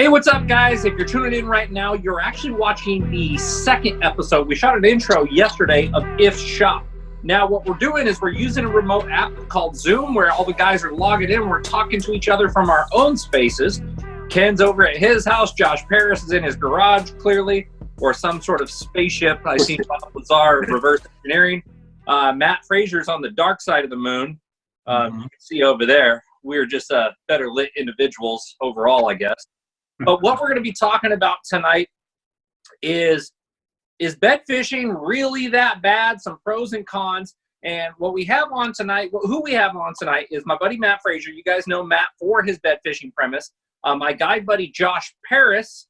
Hey, what's up, guys? If you're tuning in right now, you're actually watching the second episode. We shot an intro yesterday of If's Shop. Now, what we're doing is we're using a remote app called Zoom where all the guys are logging in. We're talking to each other from our own spaces. Ken's over at his house. Josh Parris is in his garage, clearly, or some sort of spaceship. I see Bob Lazar reverse engineering. Matt Frazier's on the dark side of the moon. You can see over there. We're just better lit individuals overall, I guess. But what we're going to be talking about tonight is bed fishing really that bad? Some pros and cons. And what we have on tonight, who we have on tonight is my buddy Matt Frazier. You guys know Matt for his bed fishing premise. My guide buddy Josh Parris,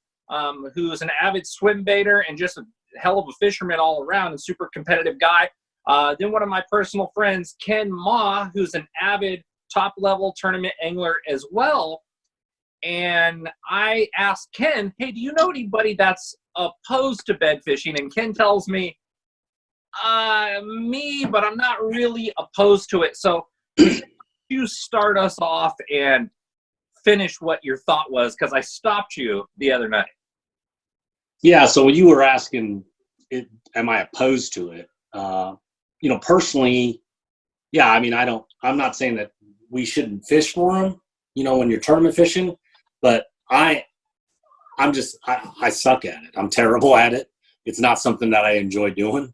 who's an avid swim baiter and just a hell of a fisherman all around and super competitive guy. Then one of my personal friends, Ken Mah, who's an avid top-level tournament angler as well. And I asked Ken, hey, do you know anybody that's opposed to bed fishing? And Ken tells me, me, but I'm not really opposed to it. So you start us off and finish what your thought was, because I stopped you the other night. Yeah, so when you were asking, am I opposed to it? Personally, yeah, I mean, I'm not saying that we shouldn't fish for them, when you're tournament fishing, but I suck at it. I'm terrible at it. It's not something that I enjoy doing.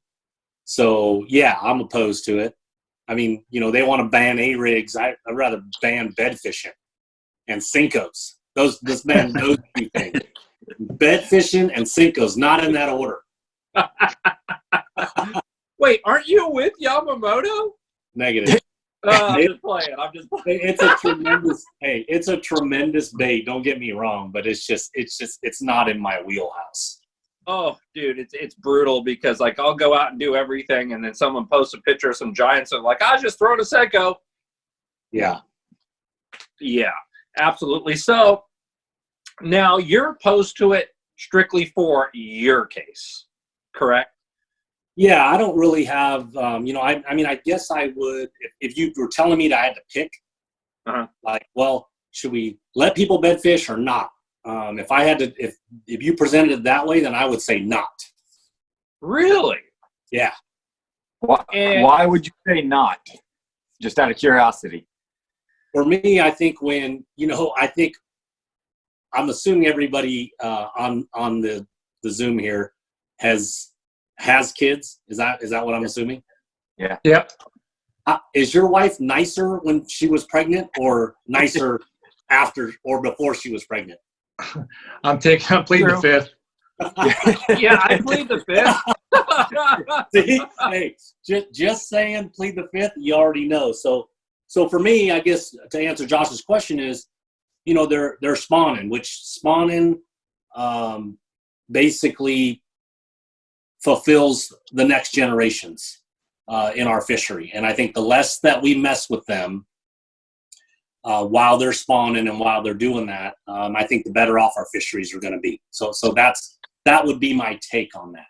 So yeah, I'm opposed to it. I mean, they want to ban A-rigs. I'd rather ban bed fishing and Cincos. Those two things. Bed fishing and Cincos, not in that order. Wait, aren't you with Yamamoto? Negative. I'm just playing. It's a tremendous bait. Don't get me wrong, but it's not in my wheelhouse. Oh, dude, it's brutal because I'll go out and do everything, and then someone posts a picture of some giants and I just thrown a Senko. Yeah. Yeah, absolutely. So now you're opposed to it strictly for your case, correct? Yeah, I don't really have, I guess I would, if you were telling me that I had to pick, should we let people bed fish or not? If I had to, if you presented it that way, then I would say not. Really? Yeah. Why would you say not? Just out of curiosity. For me, I think I'm assuming everybody on the Zoom here has kids. Is that what I'm assuming? Yeah. Yep. Is your wife nicer when she was pregnant or nicer after or before she was pregnant? I'm pleading the fifth. Yeah, I plead the fifth. See? Hey, just saying plead the fifth, you already know. So for me, I guess to answer Josh's question is, they're spawning, which spawning basically fulfills the next generations in our fishery. And I think the less that we mess with them while they're spawning and while they're doing that, I think the better off our fisheries are going to be. So that would be my take on that.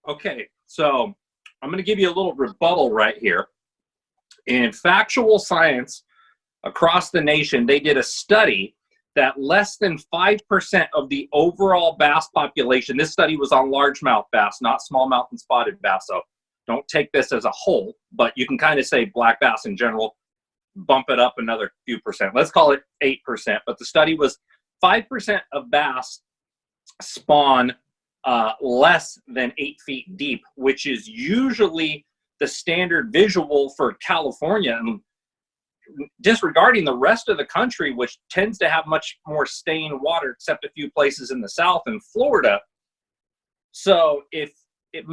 Okay, so I'm going to give you a little rebuttal right here. In factual science across the nation, they did a study that less than 5% of the overall bass population, this study was on largemouth bass, not smallmouth and spotted bass, so don't take this as a whole, but you can kind of say black bass in general, bump it up another few percent. Let's call it 8%, but the study was 5% of bass spawn less than 8 feet deep, which is usually the standard visual for California, and disregarding the rest of the country, which tends to have much more stained water, except a few places in the South and Florida. So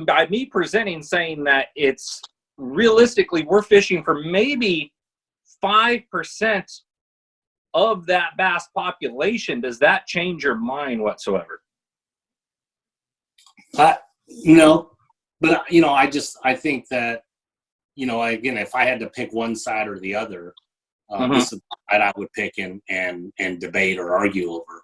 by me presenting saying that it's realistically, we're fishing for maybe 5% of that bass population, does that change your mind whatsoever? No, but I think that, again, if I had to pick one side or the other, this is the side I would pick and debate or argue over.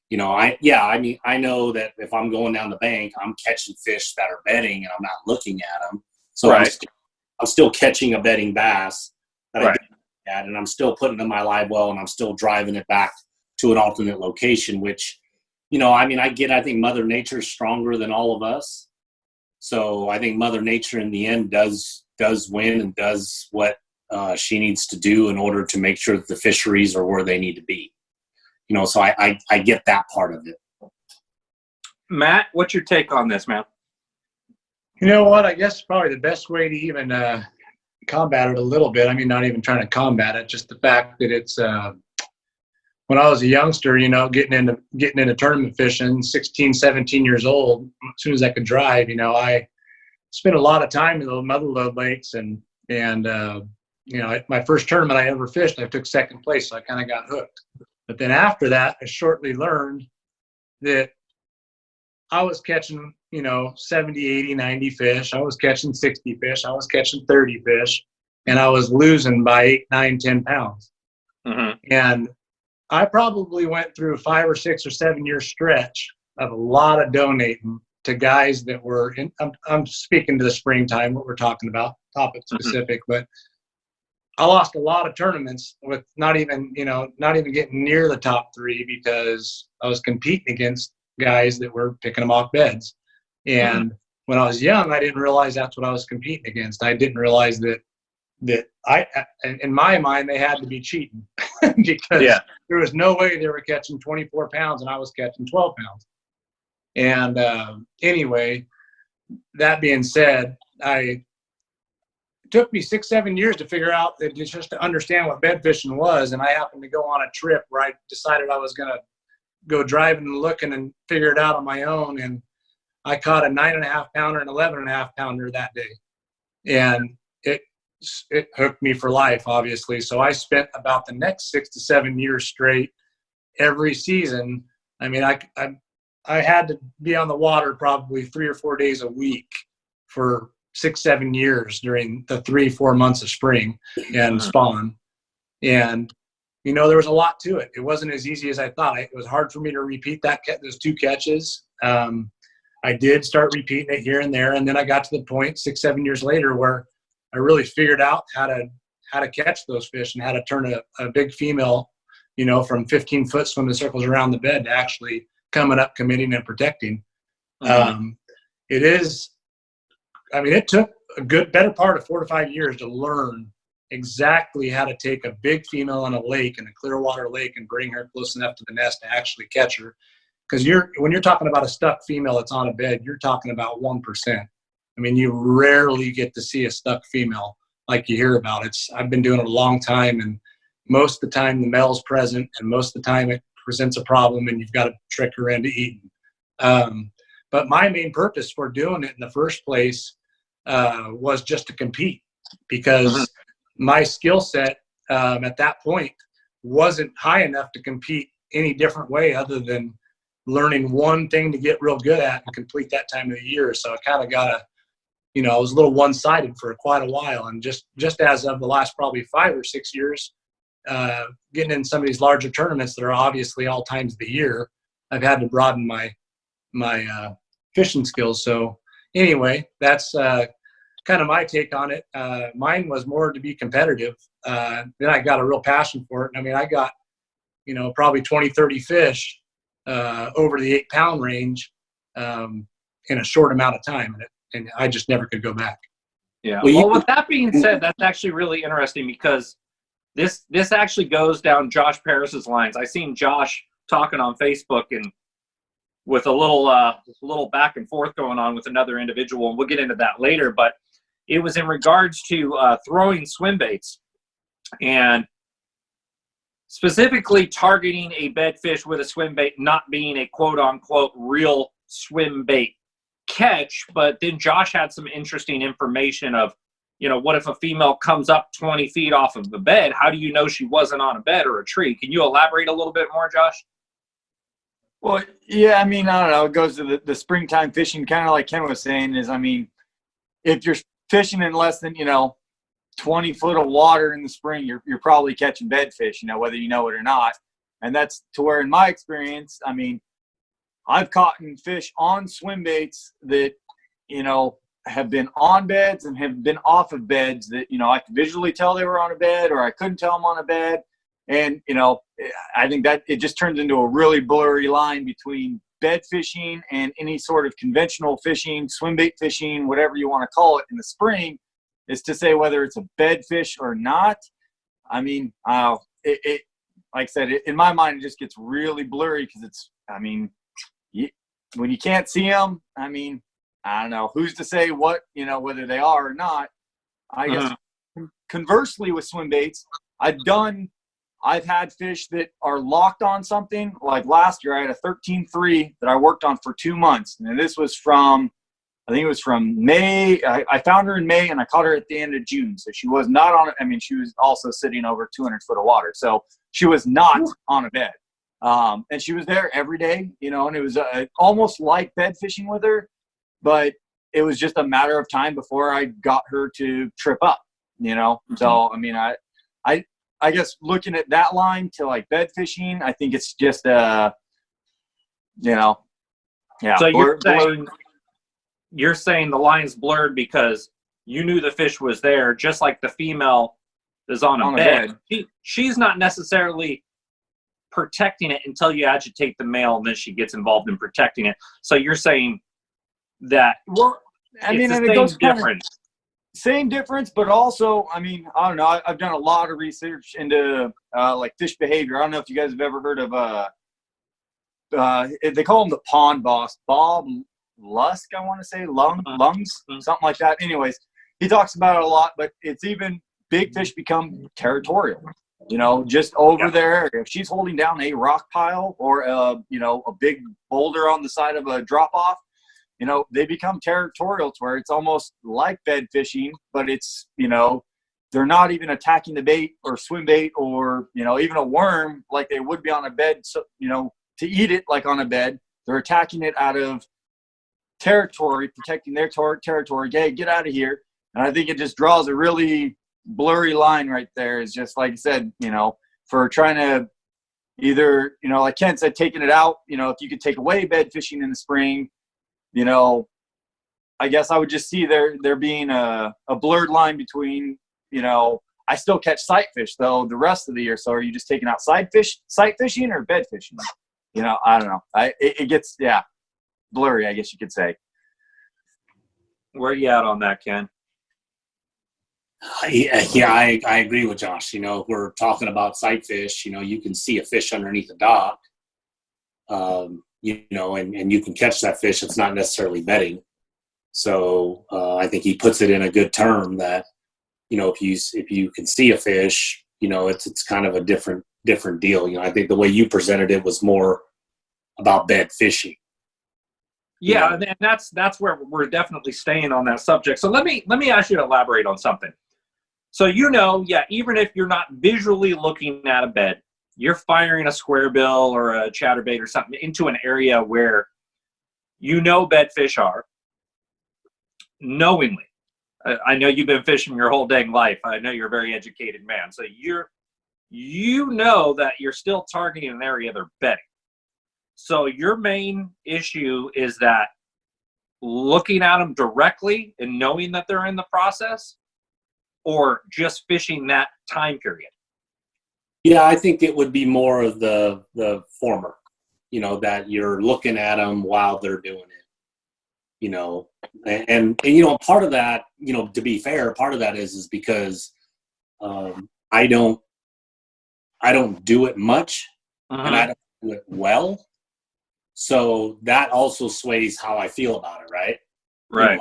I know that if I'm going down the bank, I'm catching fish that are bedding and I'm not looking at them. So right. I'm still catching a bedding bass that right. I didn't look at, and I'm still putting it in my live well, and I'm still driving it back to an alternate location, which I think Mother Nature's stronger than all of us. So I think Mother Nature in the end does win and does what she needs to do in order to make sure that the fisheries are where they need to be. So I get that part of it. Matt, what's your take on this, man? You know what? I guess probably the best way to even combat it a little bit. I mean, not even trying to combat it, just the fact that it's when I was a youngster, getting into tournament fishing, 16, 17 years old, as soon as I could drive, I spent a lot of time in the mother lode lakes and my first tournament I ever fished, I took second place, so I kind of got hooked. But then after that, I shortly learned that I was catching, 70, 80, 90 fish. I was catching 60 fish. I was catching 30 fish. And I was losing by 8, 9, 10 pounds. Mm-hmm. And I probably went through a 5 or 6 or 7 year stretch of a lot of donating to guys that were in, I'm speaking to the springtime, what we're talking about, topic specific, but I lost a lot of tournaments with not even getting near the top 3 because I was competing against guys that were picking them off beds. And when I was young, I didn't realize that's what I was competing against. I didn't realize that in my mind, they had to be cheating because there was no way they were catching 24 pounds and I was catching 12 pounds. And anyway, that being said, it took me 6, 7 years to figure out that just to understand what bed fishing was. And I happened to go on a trip where I decided I was going to go driving and looking and figure it out on my own. And I caught a 9.5 pounder and 11.5 pounder that day. And it hooked me for life, obviously. So I spent about the next 6 to 7 years straight every season. I mean, I had to be on the water probably 3 or 4 days a week for 6, 7 years during the 3-4 months of spring and spawn. And, there was a lot to it. It wasn't as easy as I thought. It was hard for me to repeat those 2 catches. I did start repeating it here and there. And then I got to the point 6, 7 years later where I really figured out how to catch those fish and how to turn a big female, from 15-foot swimming circles around the bed to actually coming up, committing, and protecting. It took a better part of 4 to 5 years to learn exactly how to take a big female in a lake, in a clear water lake, and bring her close enough to the nest to actually catch her. Because when you're talking about a stuck female that's on a bed, you're talking about 1%. I mean, you rarely get to see a stuck female like you hear about. I've been doing it a long time, and most of the time the male's present, and most of the time it presents a problem, and you've got to trick her into eating. But my main purpose for doing it in the first place was just to compete, because my skill set at that point wasn't high enough to compete any different way other than learning one thing to get real good at and complete that time of the year. So I kind of got I was a little one-sided for quite a while. And just as of the last probably 5 or 6 years, getting in some of these larger tournaments that are obviously all times of the year, I've had to broaden my fishing skills. So anyway, that's kind of my take on it. Mine was more to be competitive. Then I got a real passion for it. I mean, I got, probably 20, 30 fish over the 8-pound range in a short amount of time. And I just never could go back. Yeah. Well, with that being said, that's actually really interesting, because this actually goes down Josh Parris's lines. I seen Josh talking on Facebook and with a little back and forth going on with another individual, and we'll get into that later. But it was in regards to throwing swim baits and specifically targeting a bed fish with a swim bait, not being a quote unquote real swim bait catch. But then Josh had some interesting information of, what if a female comes up 20 feet off of the bed? How do you know she wasn't on a bed or a tree? Can you elaborate a little bit more, Josh? Well, yeah, I mean, I don't know. It goes to the springtime fishing, kind of like Ken was saying, is, I mean, if you're fishing in less than, 20 foot of water in the spring, you're probably catching bed fish, whether you know it or not. And that's to where, in my experience, I mean, I've caught fish on swim baits that, have been on beds and have been off of beds that, I could visually tell they were on a bed, or I couldn't tell them on a bed. And, I think that it just turns into a really blurry line between bed fishing and any sort of conventional fishing, swim bait fishing, whatever you want to call it in the spring, is to say whether it's a bed fish or not. I mean, like I said, in my mind, it just gets really blurry because when you can't see them, I don't know who's to say what, whether they are or not. I guess conversely with swim baits, I've had fish that are locked on something. Like last year, I had a 13-3 that I worked on for 2 months. And this was I think it was from May. I found her in May and I caught her at the end of June. So she was not on it. She was also sitting over 200 foot of water. So she was not on a bed. And she was there every day, and it was almost like bed fishing with her, but it was just a matter of time before I got her to trip up, So, I guess looking at that line to like bed fishing, I think it's just, yeah. So you're saying the line's blurred because you knew the fish was there, just like the female is on a bed. She's not necessarily protecting it until you agitate the male, and then she gets involved in protecting it. So you're saying that it goes difference. Same difference, but also, I don't know. I've done a lot of research into like fish behavior. I don't know if you guys have ever heard of they call him the pond boss, Bob Lusk, I want to say, lungs, something like that. Anyways, he talks about it a lot, but it's even big fish become territorial. Just over their area. If she's holding down a rock pile or a big boulder on the side of a drop off, they become territorial to where it's almost like bed fishing, but it's, they're not even attacking the bait or swim bait or, even a worm like they would be on a bed. So, to eat it like on a bed, they're attacking it out of territory, protecting their territory. Hey, get out of here. And I think it just draws a really blurry line right there. Is just like I said, for trying to either, like Ken said, taking it out, if you could take away bed fishing in the spring, I guess I would just see there being a blurred line between, I still catch sight fish though the rest of the year. So are you just taking out sight fishing or bed fishing? I don't know. It gets, blurry, I guess you could say. Where are you at on that, Ken? I agree with Josh. We're talking about sight fish. You can see a fish underneath a dock, and you can catch that fish. It's not necessarily bedding. So I think he puts it in a good term that, if you can see a fish, it's kind of a different deal. I think the way you presented it was more about bed fishing. Yeah, and that's where we're definitely staying on that subject. So let me ask you to elaborate on something. So even if you're not visually looking at a bed, you're firing a square bill or a chatterbait or something into an area where bedfish are, knowingly. I know you've been fishing your whole dang life. I know you're a very educated man. So that you're still targeting an area they're bedding. So your main issue is that looking at them directly and knowing that they're in the process, or just fishing that time period? Yeah, I think it would be more of the former, that you're looking at them while they're doing it, and part of that, to be fair, part of that is because I don't do it much, and I don't do it well. So that also sways how I feel about it, right? Right.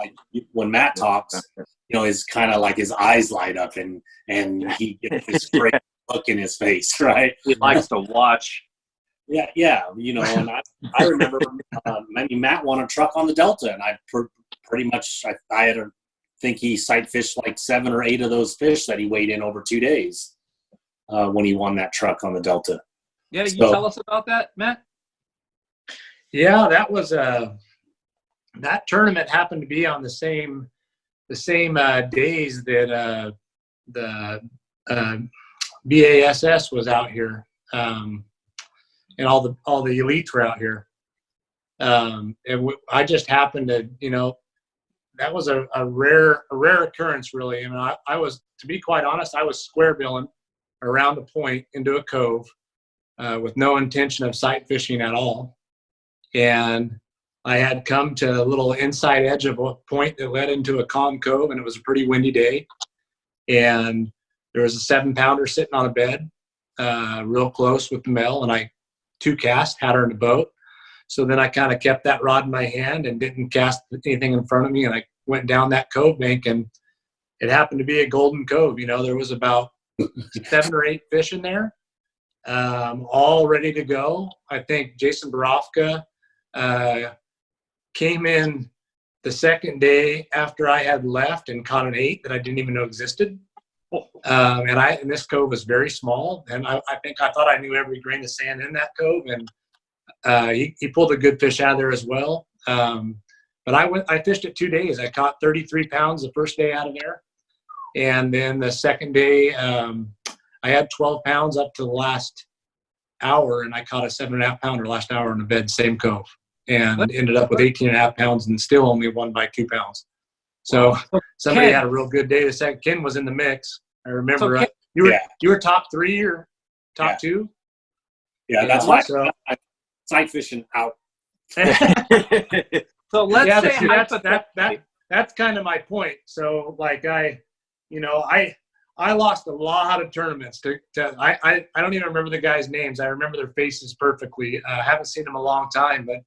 When Matt talks, is kind of like his eyes light up and he gets this great look in his face, right? He likes to watch. Yeah, and I remember, Matt won a truck on the Delta, and I pretty much, I had think he sight fished like 7 or 8 of those fish that he weighed in over 2 days when he won that truck on the Delta. Yeah, you tell us about that, Matt? Yeah, that was that tournament happened to be on the same days that the BASS was out here, and all the elites were out here. I just happened to, that was a rare occurrence, really. I was, to be quite honest, I was square billing around a point into a cove with no intention of sight fishing at all. And I had come to a little inside edge of a point that led into a calm cove, and it was a pretty windy day. And there was a 7-pounder sitting on a bed, real close with the male, and I 2 cast, had her in the boat. So then I kind of kept that rod in my hand and didn't cast anything in front of me, and I went down that cove bank, and it happened to be a golden cove. You know, there was about 7 or 8 fish in there, all ready to go. I think Jason Borofka came in the second day after I had left and caught an 8 that I didn't even know existed. And this cove was very small, and I think I thought I knew every grain of sand in that cove, and he pulled a good fish out of there as well. But I fished it 2 days. I caught 33 pounds the first day out of there, and then the second day I had 12 pounds up to the last hour, and I caught a 7.5 pounder last hour in the bed, same cove, and ended up with 18.5 pounds and still only won by 2 pounds. So somebody had a real good day. The second, Ken was in the mix. I remember you were top 3 or top 2. Yeah, that's why sight fishing out. So let's say that's kind of my point. So like I lost a lot of tournaments I don't even remember the guys' names. I remember their faces perfectly. I haven't seen them a long time, but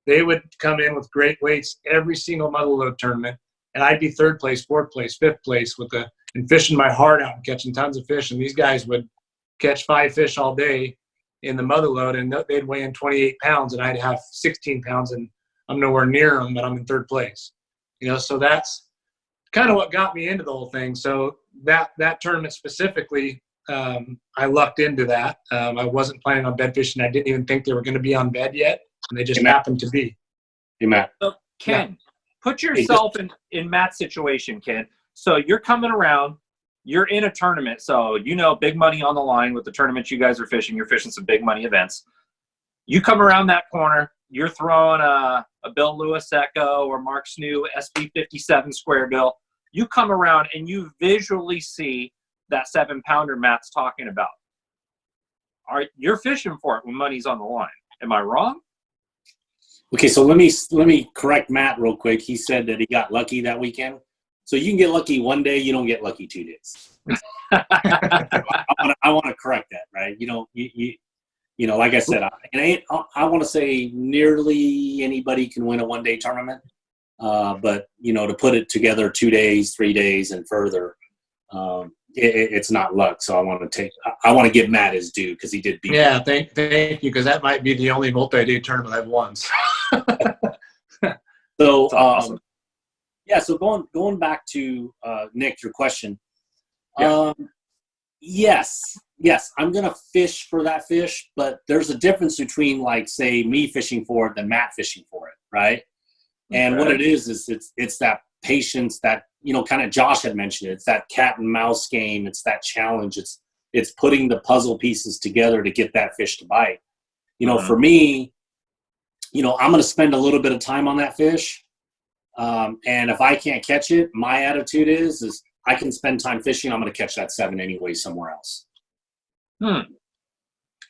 they would come in with great weights every single muzzleload tournament, and I'd be 3rd place, 4th place, 5th place and fishing my heart out and catching tons of fish. And these guys would catch 5 fish all day in the muzzleload, and they'd weigh in 28 pounds, and I'd have 16 pounds, and I'm nowhere near them, but I'm in 3rd place. You know, so that's kind of what got me into the whole thing. So that tournament specifically, I lucked into that. I wasn't planning on bed fishing. I didn't even think they were going to be on bed yet, and they just happened to be. Hey, Matt. So, Ken, put yourself in Matt's situation, Ken. So you're coming around, you're in a tournament, so you know big money on the line with the tournaments you guys are fishing. You're fishing some big money events. You come around that corner, you're throwing a Bill Lewis Echo or Mark Snoo SB57 square bill. You come around and you visually see that 7-pounder Matt's talking about. You're fishing for it when money's on the line. Am I wrong? Okay, so let me correct Matt real quick. He said that he got lucky that weekend. So you can get lucky one day, you don't get lucky 2 days. I want to correct that, right? You know, like I said, I want to say nearly anybody can win a one-day tournament, but you know, to put it together 2 days, 3 days, and further, it's not luck. So I want to give Matt his due because he did beat. Yeah, thank you, because that might be the only multi-day tournament I've won. So awesome. Yeah, so going back to Nick, your question. Yes, I'm gonna fish for that fish, but there's a difference between, like, say, me fishing for it than Matt fishing for it, right? And what it is it's that patience that, you know, kind of Josh had mentioned. It's that cat and mouse game. It's that challenge. It's putting the puzzle pieces together to get that fish to bite. You know, for me, you know, I'm gonna spend a little bit of time on that fish. And if I can't catch it, my attitude is I can spend time fishing. I'm going to catch that 7 anyway somewhere else.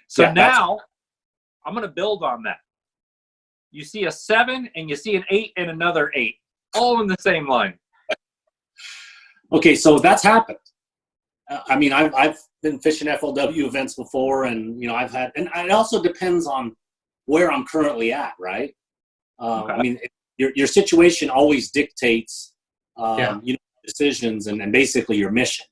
So now I'm going to build on that. You see a 7 and you see an 8 and another 8, all in the same line. Okay, so that's happened. I mean, I've been fishing FLW events before, and, you know, and it also depends on where I'm currently at, right? I mean, your situation always dictates you know, decisions and basically your mission.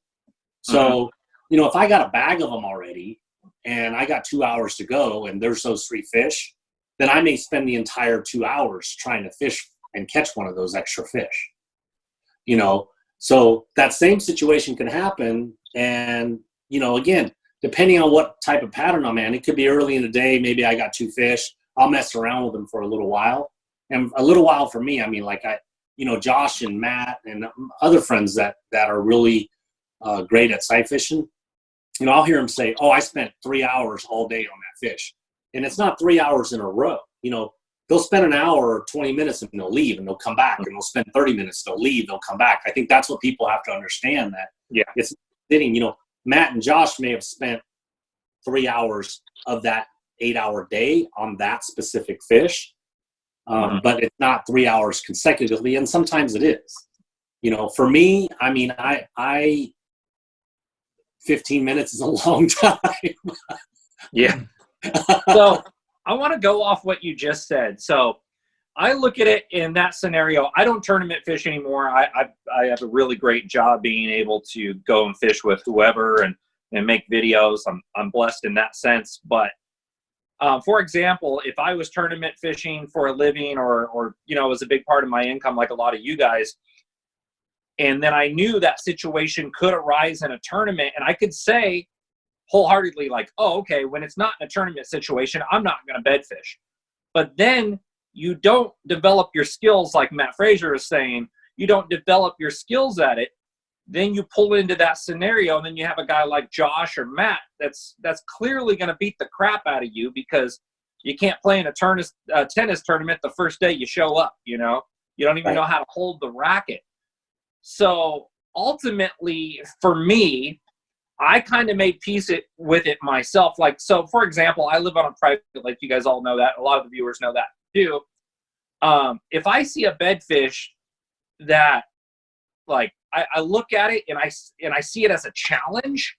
So, you know, if I got a bag of them already and I got 2 hours to go and there's those 3 fish, then I may spend the entire 2 hours trying to fish and catch one of those extra fish. You know, so that same situation can happen. And, you know, again, depending on what type of pattern I'm in, it could be early in the day. Maybe I got 2 fish. I'll mess around with them for a little while. And a little while for me, I mean, like Josh and Matt and other friends that are really great at sight fishing, you know, I'll hear them say, "Oh, I spent 3 hours all day on that fish." And it's not 3 hours in a row. You know, they'll spend an hour or 20 minutes and they'll leave and they'll come back, and they'll spend 30 minutes, they'll leave, they'll come back. I think that's what people have to understand, that it's sitting, you know, Matt and Josh may have spent 3 hours of that 8-hour day on that specific fish. But it's not 3 hours consecutively, and sometimes it is. You know, for me, I mean, I 15 minutes is a long time. Yeah. So I want to go off what you just said. So I look at it in that scenario. I don't tournament fish anymore. I have a really great job being able to go and fish with whoever and make videos. I'm blessed in that sense. But for example, if I was tournament fishing for a living or you know, it was a big part of my income like a lot of you guys, and then I knew that situation could arise in a tournament, and I could say wholeheartedly like, oh, okay, when it's not in a tournament situation, I'm not going to bed fish. But then you don't develop your skills like Matt Frazier is saying. You don't develop your skills at it. Then you pull into that scenario, and then you have a guy like Josh or Matt that's clearly going to beat the crap out of you because you can't play in a tennis tournament the first day you show up. You know, you don't even know how to hold the racket. So ultimately, for me, I kind of made peace with it myself. Like, so for example, I live on a private lake. You guys all know that. A lot of the viewers know that too. If I see a bedfish that, like, I look at it and I see it as a challenge,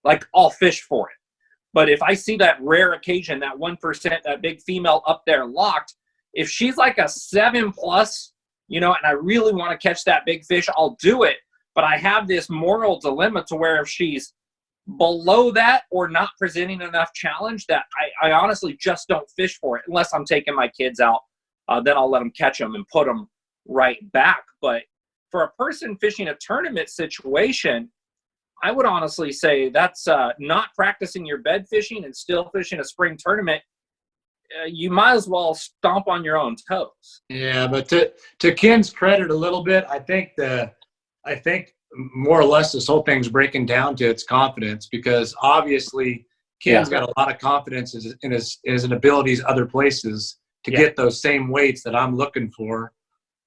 like, I'll fish for it. But if I see that rare occasion, that 1%, that big female up there locked, if she's like a 7+, you know, and I really want to catch that big fish, I'll do it. But I have this moral dilemma to where if she's below that or not presenting enough challenge, that I honestly just don't fish for it unless I'm taking my kids out. Then I'll let them catch them and put them right back. But for a person fishing a tournament situation, I would honestly say that's not practicing your bed fishing and still fishing a spring tournament. You might as well stomp on your own toes. Yeah, but to Ken's credit a little bit, I think more or less this whole thing's breaking down to its confidence, because obviously Ken's got a lot of confidence in his abilities other places to get those same weights that I'm looking for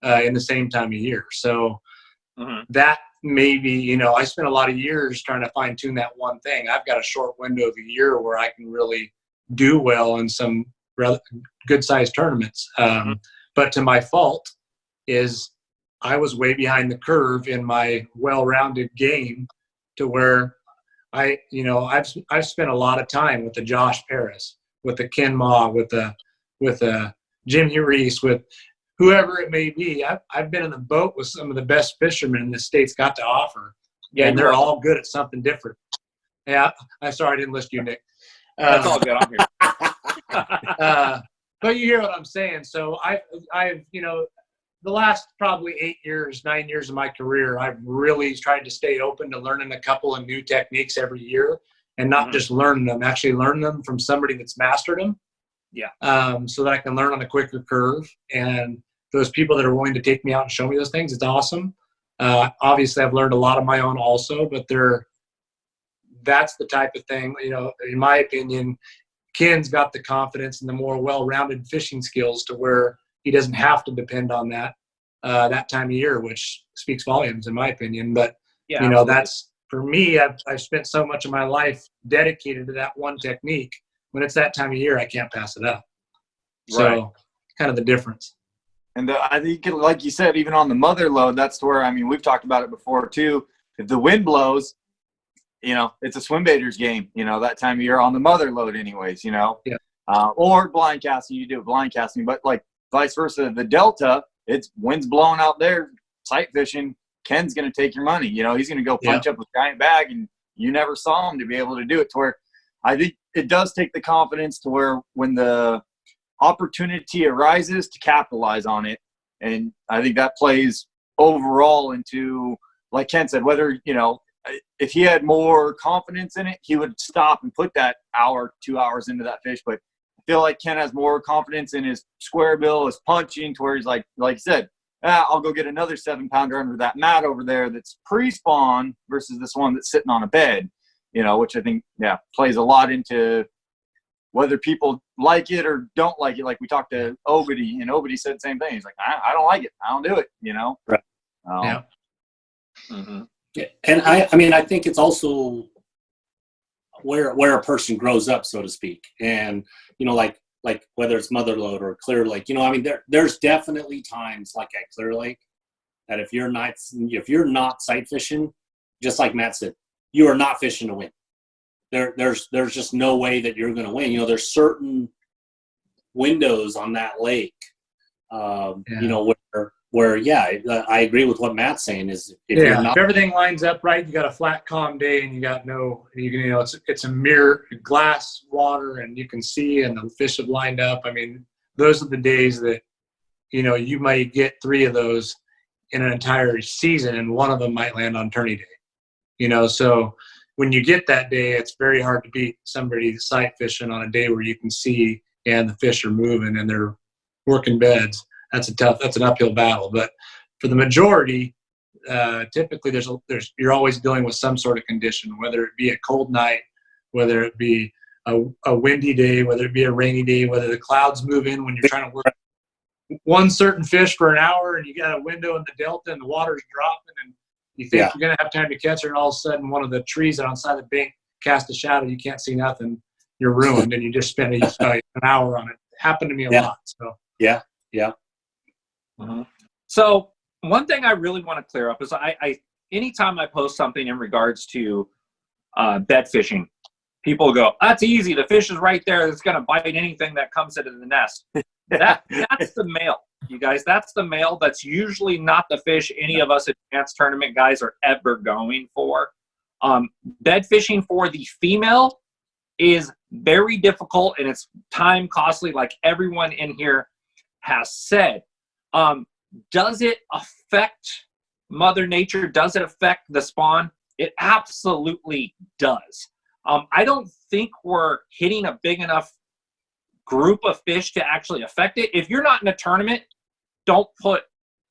in the same time of year. So that maybe, you know, I spent a lot of years trying to fine tune that one thing. I've got a short window of a year where I can really do well in some good sized tournaments. But to my fault is I was way behind the curve in my well-rounded game, to where I've spent a lot of time with the Josh Parris, with the Ken Mah, with the Jim Reese, with whoever it may be. I've been in the boat with some of the best fishermen the state's got to offer, and they're all good at something different. Yeah, I'm sorry I didn't list you, Nick. That's all good. I'm here. But you hear what I'm saying. So I've you know, the last probably 9 years of my career, I've really tried to stay open to learning a couple of new techniques every year, and not just learn them, actually learn them from somebody that's mastered them. Yeah. So that I can learn on a quicker curve. And those people that are willing to take me out and show me those things, it's awesome. Obviously, I've learned a lot of my own also, but that's the type of thing, you know, in my opinion, Ken's got the confidence and the more well-rounded fishing skills to where he doesn't have to depend on that time of year, which speaks volumes in my opinion. But, you know, that's, for me, I've spent so much of my life dedicated to that one technique. When it's that time of year, I can't pass it up. So kind of the difference. And I think, like you said, even on the mother load, that's where, I mean, we've talked about it before too. If the wind blows, you know, it's a swim baiter's game, you know, that time of year on the mother load anyways, you know. Yeah. Or blind casting, you do blind casting. But like vice versa, the Delta, it's wind's blowing out there, sight fishing, Ken's going to take your money. You know, he's going to go punch up a giant bag, and you never saw him to be able to do it, to where I think it does take the confidence to where when the opportunity arises to capitalize on it. And I think that plays overall into, like Ken said, whether, you know, if he had more confidence in it, he would stop and put that hour, 2 hours into that fish. But I feel like Ken has more confidence in his square bill, his punching, to where he's like you said, I'll go get another 7-pounder under that mat over there that's pre-spawn versus this one that's sitting on a bed, you know, which I think, plays a lot into whether people like it or don't like it. Like we talked to Obedy, and Obedy said the same thing. He's like, I don't like it. I don't do it, you know? Right. Yeah. Mm-hmm. Yeah. And I mean, I think it's also where a person grows up, so to speak. And, like whether it's Mother Lode or Clear Lake, I mean, there's definitely times like at Clear Lake that if you're not sight fishing, just like Matt said, you are not fishing to win. There's just no way that you're going to win. There's certain windows on that lake, where I agree with what Matt's saying is if everything lines up right, you got a flat, calm day, and it's a mirror glass water, and you can see, and the fish have lined up. I mean, those are the days that you might get 3 of those in an entire season, and one of them might land on tourney day. So when you get that day, it's very hard to beat somebody sight fishing on a day where you can see and the fish are moving and they're working beds. That's an uphill battle. But for the majority, typically you're always dealing with some sort of condition, whether it be a cold night, whether it be a windy day, whether it be a rainy day, whether the clouds move in when you're trying to work one certain fish for an hour and you got a window in the delta and the water's dropping and you think you're going to have time to catch her, and all of a sudden one of the trees on the side of the bank casts a shadow, you can't see nothing, you're ruined, and you just spend an hour on it. Happened to me a lot. So yeah. Mm-hmm. So one thing I really want to clear up is I anytime I post something in regards to bed fishing, people go, "That's easy. The fish is right there. It's going to bite anything that comes into the nest." That's the male, you guys. That's the male. That's usually not the fish any of us advanced tournament guys are ever going for. Bed fishing for the female is very difficult, and it's time costly, like everyone in here has said. Does it affect Mother Nature? Does it affect the spawn? It absolutely does. I don't think we're hitting a big enough group of fish to actually affect it. If you're not in a tournament, don't put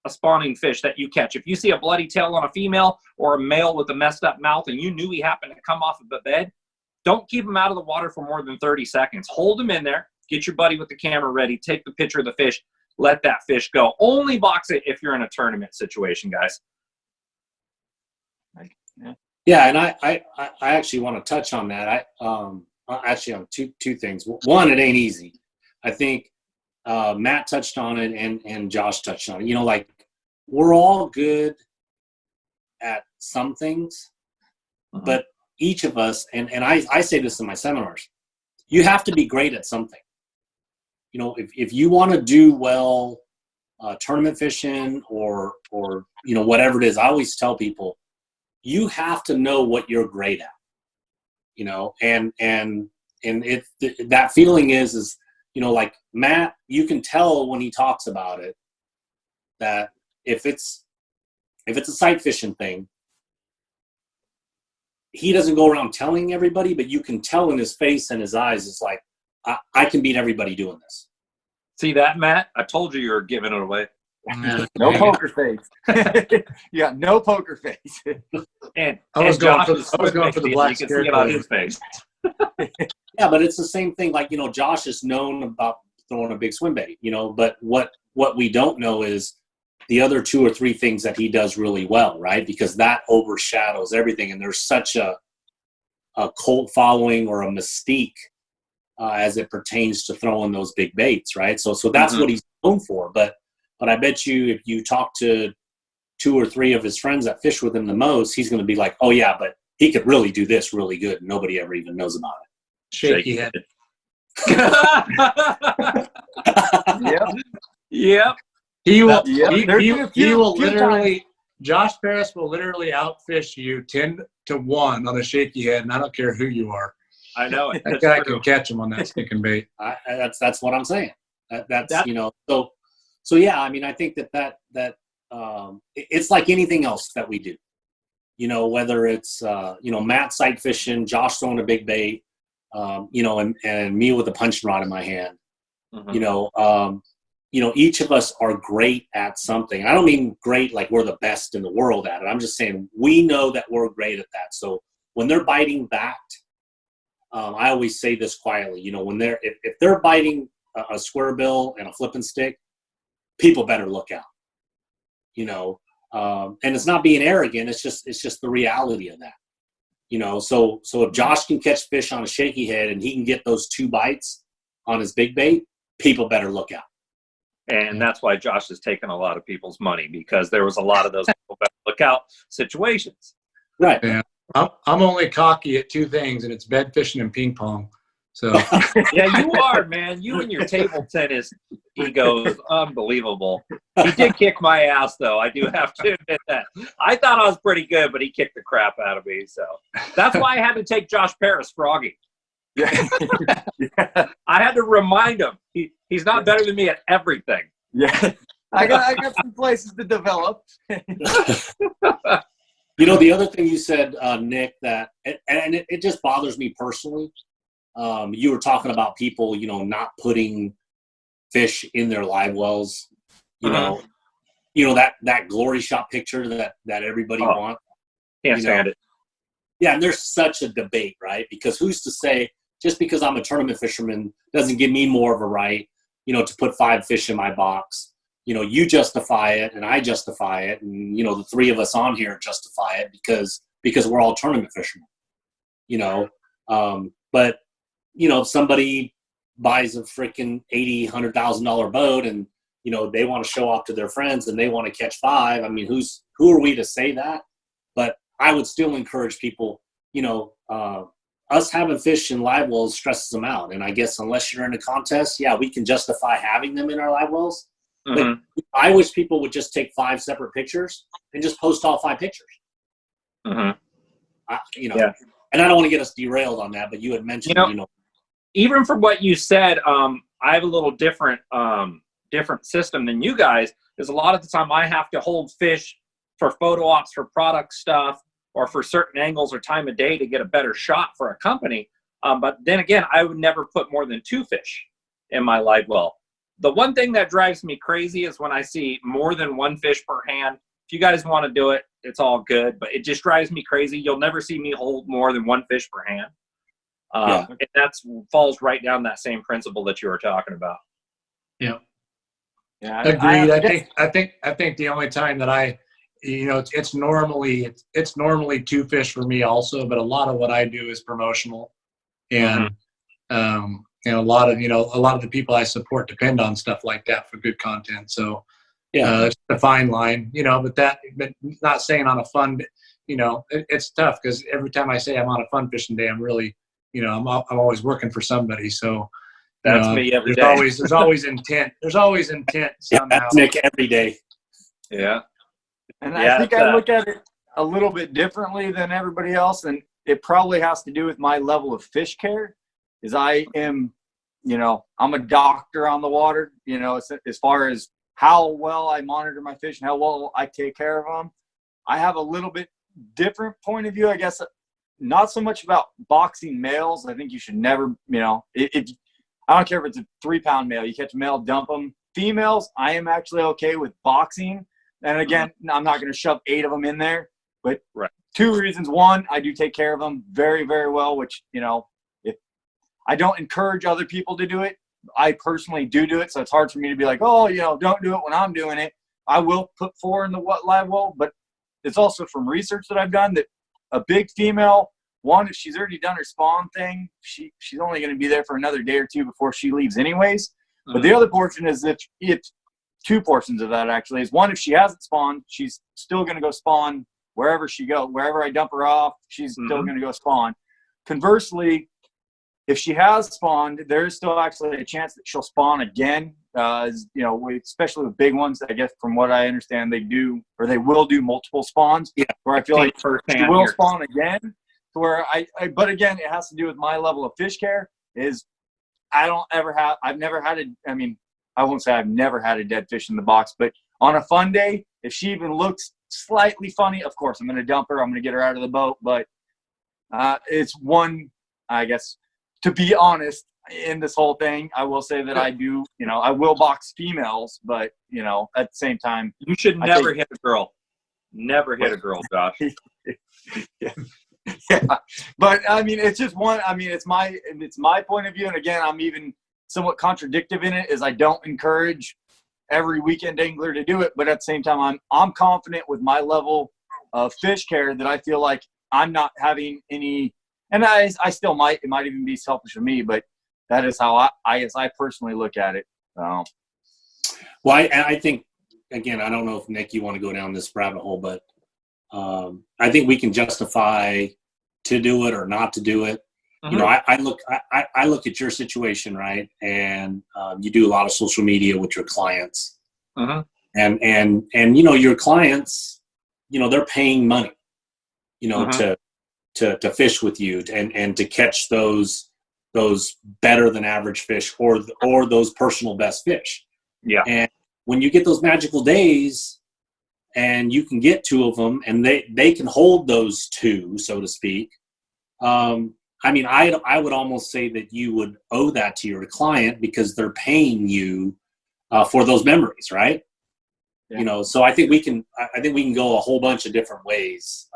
a spawning fish that you catch. If you see a bloody tail on a female or a male with a messed up mouth and you knew he happened to come off of a bed, don't keep him out of the water for more than 30 seconds. Hold him in there. Get your buddy with the camera ready. Take the picture of the fish. Let that fish go. Only box it if you're in a tournament situation, guys. Yeah, and I actually want to touch on that. Actually on two things. One, it ain't easy. I think Matt touched on it and Josh touched on it. Like we're all good at some things, but each of us, and I say this in my seminars, you have to be great at something. If you want to do well tournament fishing or whatever it is, I always tell people, you have to know what you're great at, and that feeling is like Matt, you can tell when he talks about it that if it's a sight fishing thing, he doesn't go around telling everybody, but you can tell in his face and his eyes, it's like, I can beat everybody doing this. See that, Matt? I told you were giving it away. No poker face. Yeah, no poker face. And I was going for the black you can see it on his face. Yeah, but it's the same thing. Like, Josh is known about throwing a big swim bait, but what we don't know is the other 2 or 3 things that he does really well, right? Because that overshadows everything. And there's such a cult following or a mystique as it pertains to throwing those big baits, right? So that's what he's known for. But I bet you if you talk to 2 or 3 of his friends that fish with him the most, he's going to be like, oh yeah, but he could really do this really good. And nobody ever even knows about it. Shaky head. Yep. He will literally. Josh Parris will literally outfish you 10-1 on a shaky head, and I don't care who you are. I know it. That guy can catch him on that stinking bait. That's what I'm saying. That's So yeah, I mean, I think that it's like anything else that we do. Whether it's Matt sight fishing, Josh throwing a big bait, and me with a punching rod in my hand. Each of us are great at something. I don't mean great like we're the best in the world at it. I'm just saying we know that we're great at that. So when they're biting back, I always say this quietly. When if they're biting a square bill and a flipping stick, people better look out. And it's not being arrogant. It's just the reality of that. So if Josh can catch fish on a shaky head and he can get those 2 bites on his big bait, people better look out. And that's why Josh has taken a lot of people's money, because there was a lot of those people better look out situations. Right. Yeah. I'm only cocky at 2 things, and it's bed fishing and ping pong. So Yeah, you are, man. You and your table tennis ego is unbelievable. He did kick my ass, though. I do have to admit that. I thought I was pretty good, but he kicked the crap out of me. So that's why I had to take Josh Parris Froggy. I had to remind him he's not better than me at everything. Yeah, I got some places to develop. The other thing you said, Nick, that and it just bothers me personally. You were talking about people, not putting fish in their live wells. That glory shot picture that everybody wants. Can't stand it. Yeah, and there's such a debate, right? Because who's to say just because I'm a tournament fisherman doesn't give me more of a right, to put 5 fish in my box. You justify it and I justify it, and the 3 of us on here justify it because we're all tournament fishermen. But if somebody buys a freaking $80,000-$100,000 boat and they want to show off to their friends and they want to catch 5, I mean, who are we to say that? But I would still encourage people, us having fish in live wells stresses them out. And I guess unless you're in a contest, yeah, we can justify having them in our live wells. Mm-hmm. But I wish people would just take 5 separate pictures and just post all 5 pictures. Mm-hmm. Yeah. And I don't want to get us derailed on that, but you had mentioned, even from what you said, I have a little different system than you guys. Is a lot of the time I have to hold fish for photo ops, for product stuff, or for certain angles or time of day to get a better shot for a company. But then again, I would never put more than 2 fish in my live well. The one thing that drives me crazy is when I see more than 1 fish per hand. If you guys want to do it, it's all good, but it just drives me crazy. You'll never see me hold more than 1 fish per hand. And that falls right down that same principle that you were talking about. Yeah. Yeah, Agreed. I think the only time that it's normally 2 fish for me also, but a lot of what I do is promotional, and a lot of the people I support depend on stuff like that for good content. So it's a fine line, but not saying on a fun, it's tough because every time I say I'm on a fun fishing day, I'm really, I'm always working for somebody. So that's me every day. There's always intent. There's always intent somehow. Yeah, that's Nick every day. Yeah. And I think I look at it a little bit differently than everybody else, and it probably has to do with my level of fish care. Is I am, I'm a doctor on the water. As far as how well I monitor my fish and how well I take care of them, I have a little bit different point of view, I guess. Not so much about boxing males. I think you should never, if I don't care if it's a 3-pound male, you catch a male, dump them. Females, I am actually okay with boxing. And again, I'm not going to shove 8 of them in there, but 2 reasons. One, I do take care of them very, very well, which, if I don't encourage other people to do it, I personally do it. So it's hard for me to be like, oh, don't do it when I'm doing it. I will put 4 in the live well, but it's also from research that I've done that a big female, one, if she's already done her spawn thing, she's only going to be there for another day or 2 before she leaves anyways. Mm-hmm. But the other portion is that it's 2 portions of that actually. Is one, if she hasn't spawned, she's still going to go spawn wherever she goes. Wherever I dump her off, she's still going to go spawn. Conversely, if she has spawned, there's still actually a chance that she'll spawn again. Especially with big ones, I guess from what I understand, they do, or they will do multiple spawns. Yeah, where I feel like she will spawn again. To where but again, it has to do with my level of fish care. Is I've never had I won't say I've never had a dead fish in the box, but on a fun day, if she even looks slightly funny, of course I'm going to dump her. I'm going to get her out of the boat. But it's one, I guess, to be honest, in this whole thing, I will say that I do, I will box females, but, at the same time. You should never hit a girl. Never hit a girl, Josh. Yeah. But, it's just one, it's my point of view. And again, I'm even somewhat contradictive in it, is I don't encourage every weekend angler to do it, but at the same time, I'm confident with my level of fish care that I feel like I'm not having any, and I still might, it might even be selfish of me, but that is how I personally look at it. So. Well, I think, again, I don't know if Nick, you want to go down this rabbit hole, but I think we can justify to do it or not to do it. You know, I look at your situation, right? And you do a lot of social media with your clients, and you know, your clients, you know, they're paying money, you know, to fish with you and to catch those better than average fish or those personal best fish. Yeah. And when you get those magical days and you can get 2 of them and they can hold those 2, so to speak. I mean, I would almost say that you would owe that to your client because they're paying you for those memories, right? Yeah. You know, so I think we can go a whole bunch of different ways,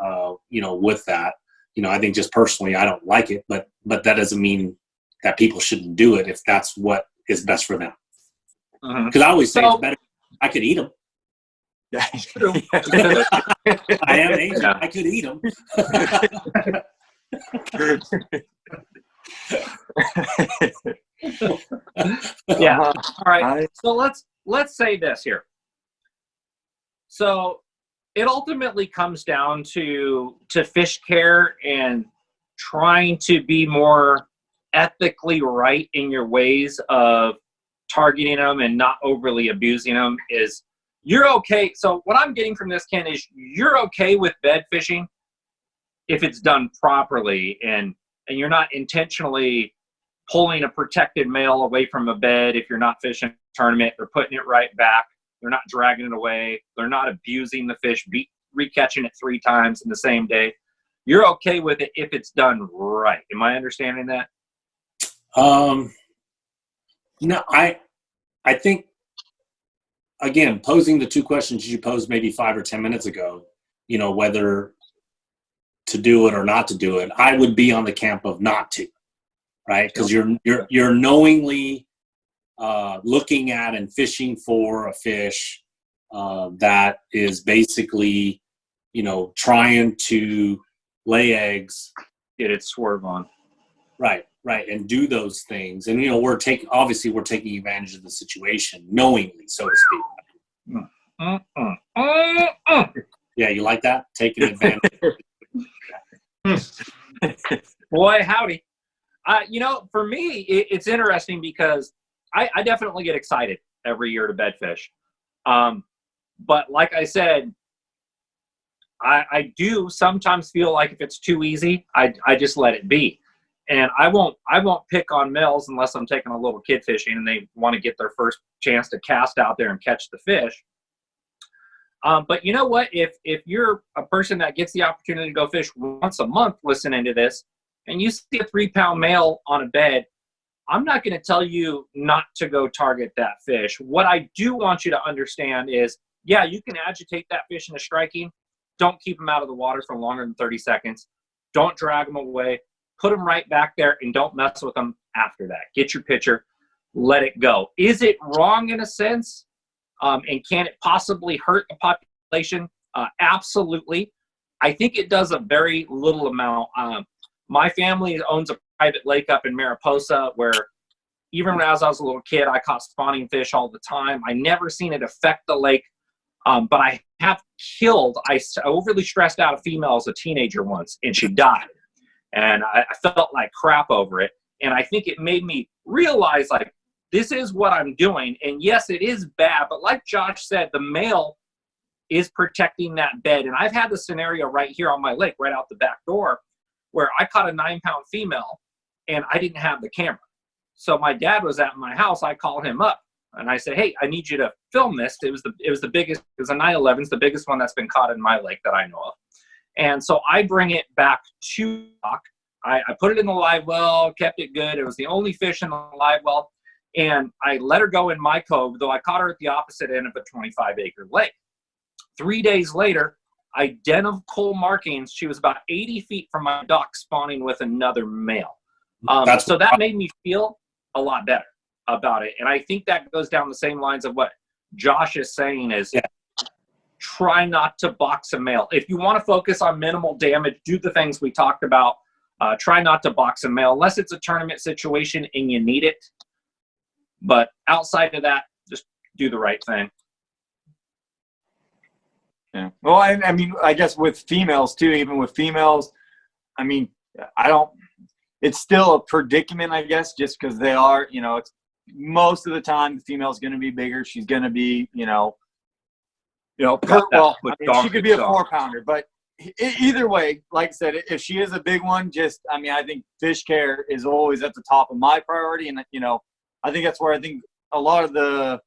you know, with that. You know, I think just personally, I don't like it, but that doesn't mean that people shouldn't do it if that's what is best for them. Because I always say it's better. I could eat them. I am Asian. Yeah. I could eat them. Yeah. All right. So let's say this here. So it ultimately comes down to fish care and trying to be more ethically right in your ways of targeting them and not overly abusing them. Is you're okay. So what I'm getting from this, Ken, is you're okay with bed fishing if it's done properly and you're not intentionally pulling a protected male away from a bed if you're not fishing a tournament. They're putting it right back. They're not dragging it away. They're not abusing the fish, recatching it 3 times in the same day. You're okay with it if it's done right. Am I understanding that? No, I think, again, posing the 2 questions you posed maybe 5 or 10 minutes ago, you know, whether to do it or not to do it, I would be on the camp of not to, right? Because you're knowingly looking at and fishing for a fish that is basically, you know, trying to lay eggs, get it swerve on. Right, and do those things. And, you know, we're taking advantage of the situation knowingly, so to speak. Yeah, you like that? Taking advantage. Boy, howdy. You know, for me, it's interesting because I definitely get excited every year to bed fish. But like I said, I do sometimes feel like if it's too easy, I just let it be. And I won't pick on males unless I'm taking a little kid fishing and they want to get their first chance to cast out there and catch the fish. But you know what? If you're a person that gets the opportunity to go fish once a month listening to this, and you see a 3-pound male on a bed, I'm not going to tell you not to go target that fish. What I do want you to understand is, yeah, you can agitate that fish into striking. Don't keep them out of the water for longer than 30 seconds. Don't drag them away. Put them right back there and don't mess with them after that. Get your picture. Let it go. Is it wrong in a sense? And can it possibly hurt the population? Absolutely. I think it does a very little amount. My family owns a private lake up in Mariposa where even when I was a little kid, I caught spawning fish all the time. I never seen it affect the lake, but I have killed, I overly stressed out a female as a teenager once, and she died. And I felt like crap over it. And I think it made me realize, like, this is what I'm doing. And yes, it is bad, but like Josh said, the male is protecting that bed. And I've had the scenario right here on my lake, right out the back door, where I caught a 9-pound female and I didn't have the camera. So my dad was at my house. I called him up and I said, hey, I need you to film this. It was the biggest, it was a 9/11. It's the biggest one that's been caught in my lake that I know of. And so I bring it back to dock. I put it in the live well, kept it good. It was the only fish in the live well. And I let her go in my cove, though I caught her at the opposite end of a 25-acre lake. 3 days later, identical markings. She was about 80 feet from my dock spawning with another male. So that made me feel a lot better about it. And I think that goes down the same lines of what Josh is saying is try not to box a male. If you want to focus on minimal damage, do the things we talked about. Try not to box a male unless it's a tournament situation and you need it. But outside of that, just do the right thing. Yeah. Well, I mean, I guess with females too, even with females, I mean, it's still a predicament, I guess, just because they are, it's most of the time the female's going to be bigger. She's going to be, she could be a 4-pounder, but either way, like I said, if she is a big one, I think fish care is always at the top of my priority. And, I think that's where I think a lot of the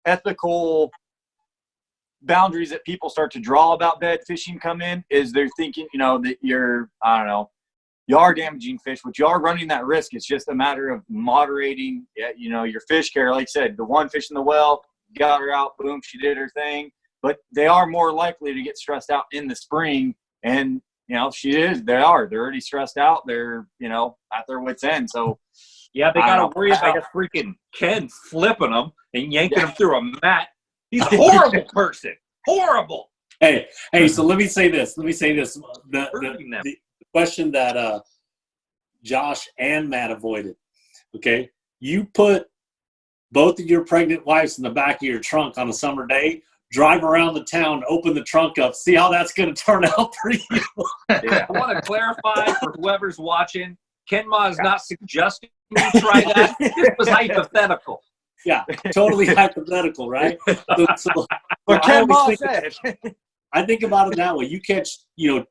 ethical boundaries that people start to draw about bed fishing come in is they're thinking, that you are damaging fish, but you are running that risk. It's just a matter of moderating, your fish care. Like I said, the one fish in the well, got her out, boom, she did her thing. But they are more likely to get stressed out in the spring. And, they're already stressed out. They're, at their wit's end. So, yeah, they got to worry about freaking Ken flipping them and yanking them through a mat. He's a horrible person. Horrible. Hey, so let me say this. The question that Josh and Matt avoided, okay? You put both of your pregnant wives in the back of your trunk on a summer day, drive around the town, open the trunk up, see how that's going to turn out for you. Yeah. I want to clarify for whoever's watching, Ken Mah is not suggesting you try that. This was hypothetical. Yeah, totally hypothetical, right? But Ken Mah said. I think about it that way. You catch, an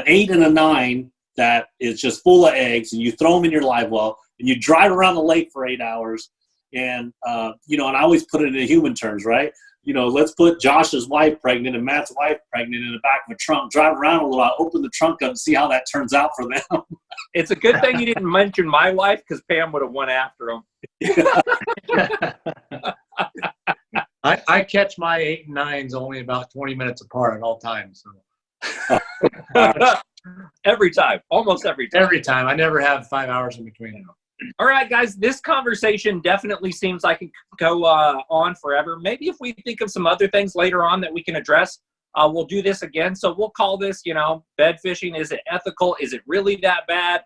8 and a 9 that is just full of eggs, and you throw them in your live well, and you drive around the lake for 8 hours, and and I always put it in human terms, right? Let's put Josh's wife pregnant and Matt's wife pregnant in the back of a trunk, drive around a little while, open the trunk up, and see how that turns out for them. It's a good thing you didn't mention my wife, because Pam would have went after him. I catch my 8 and 9s only about 20 minutes apart at all times. So. Every time, almost every time. Every time. I never have 5 hours in between them. All right, guys, this conversation definitely seems like it could go on forever. Maybe if we think of some other things later on that we can address, we'll do this again. So we'll call this, bed fishing. Is it ethical? Is it really that bad?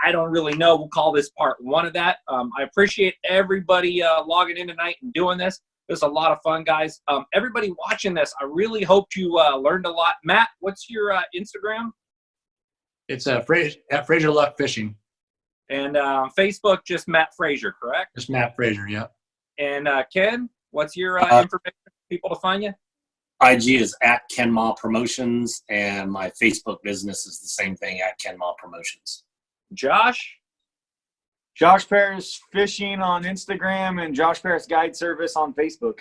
I don't really know. We'll call this part 1 of that. I appreciate everybody logging in tonight and doing this. It was a lot of fun, guys. Everybody watching this, I really hope you learned a lot. Matt, what's your Instagram? It's at Frazier Luck Fishing. And Facebook, just Matt Frazier, correct? Just Matt Frazier, yeah. And Ken, what's your information for people to find you? IG is at Ken Mah Promotions, and my Facebook business is the same thing, at Ken Mah Promotions. Josh? Josh Parris Fishing on Instagram and Josh Parris Guide Service on Facebook.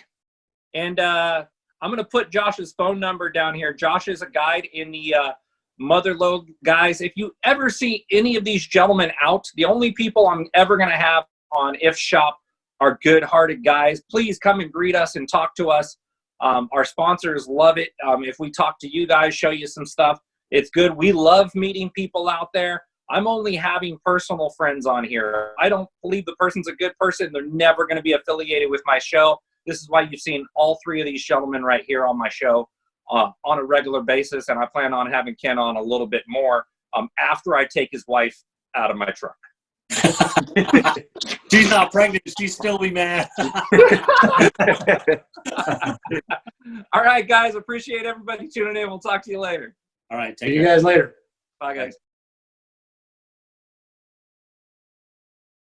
And I'm going to put Josh's phone number down here. Josh is a guide in the Motherlode. Guys, if you ever see any of these gentlemen out, the only people I'm ever going to have on If Shop are good-hearted guys. Please come and greet us and talk to us. Our sponsors love it. If we talk to you guys, show you some stuff, it's good. We love meeting people out there. I'm only having personal friends on here. I don't believe the person's a good person. They're never going to be affiliated with my show. This is why you've seen all 3 of these gentlemen right here on my show on a regular basis, and I plan on having Ken on a little bit more after I take his wife out of my truck. She's not pregnant. She'd still be mad. All right, guys. Appreciate everybody tuning in. We'll talk to you later. All right. See you guys later. Bye, guys.